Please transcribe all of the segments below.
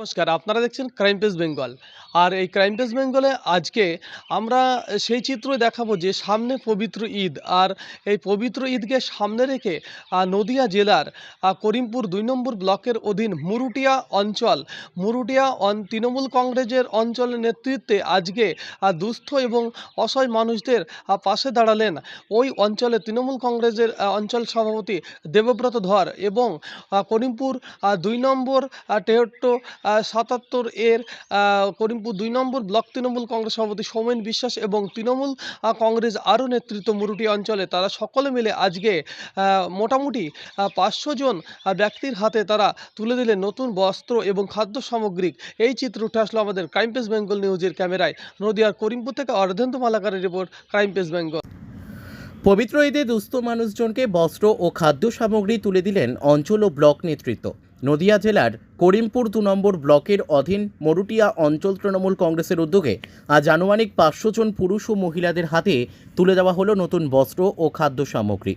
নমস্কার, আপনারা দেখছেন ক্রাইম পেজ বেঙ্গল। আর এই ক্রাইম পেজ বেঙ্গলে আজকে আমরা সেই চিত্রই দেখাবো যে সামনে পবিত্র ঈদ। আর এই পবিত্র ঈদকে সামনে রেখে নদিয়া জেলার করিমপুর ২ নম্বর ব্লকের অধীন মুরুটিয়া তৃণমূল কংগ্রেসের অঞ্চলের নেতৃত্বে আজকে দুস্থ এবং অসহায় মানুষদের পাশে দাঁড়ালেন ওই অঞ্চলের তৃণমূল কংগ্রেসের অঞ্চল সভাপতি দেবব্রত ধর এবং করিমপুর ২ নম্বর টেহট্ট ৭৭ এর করিমপুর ২ নম্বর ব্লক তৃণমূল কংগ্রেস সভাপতি সৌমেন বিশ্বাস এবং তৃণমূল কংগ্রেস আরও নেতৃত্ব মুরুটিয়া অঞ্চলে তারা সকলে মিলে আজকে মোটামুটি ৫০০ জন ব্যক্তির হাতে তারা তুলে দিলেন নতুন বস্ত্র এবং খাদ্য সামগ্রী। এই চিত্র উঠে আসলো আমাদের ক্রাইম পেজ বেঙ্গল নিউজের ক্যামেরায়। নদিয়ার করিমপুর থেকে অর্ধেন্দু মালাকারের রিপোর্ট, ক্রাইম পেজ বেঙ্গল। পবিত্র ঈদে দুস্থ মানুষজনকে বস্ত্র ও খাদ্য সামগ্রী তুলে দিলেন অঞ্চল ও ব্লক নেতৃত্ব। নদিয়া জেলার করিমপুর ২ নম্বর ব্লকের অধীন মরুটিয়া অঞ্চল তৃণমূল কংগ্রেসের উদ্যোগে আজ আনুমানিক ৫০০ জন পুরুষ ও মহিলাদের হাতে তুলে দেওয়া হলো নতুন বস্ত্র ও খাদ্য সামগ্রী।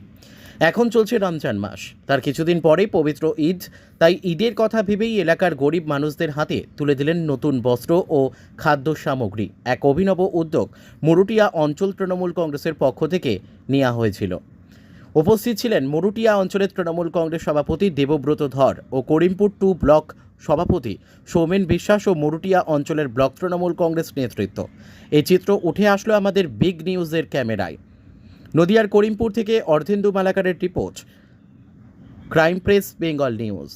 এখন চলছে রমজান মাস, তার কিছুদিন পরেই পবিত্র ঈদ, তাই ঈদের কথা ভেবেই এলাকার গরিব মানুষদের হাতে তুলে দিলেন নতুন বস্ত্র ও খাদ্য সামগ্রী। এক অভিনব উদ্যোগ মরুটিয়া অঞ্চল তৃণমূল কংগ্রেসের পক্ষ থেকে নেওয়া হয়েছিল। উপস্থিত ছিলেন মরুটিয়া অঞ্চলের তৃণমূল কংগ্রেস সভাপতি দেবব্রত ধর ও করিমপুর 2 ব্লক সভাপতি সৌমেন বিশ্বাস ও মরুটিয়া অঞ্চলের ব্লক তৃণমূল কংগ্রেস নেতৃত্ব। এই চিত্র উঠে আসলো আমাদের বিগ নিউজের ক্যামেরায়। নদিয়ার করিমপুর থেকে অর্ধেন্দু মালাকারের report, crime press Bengal news.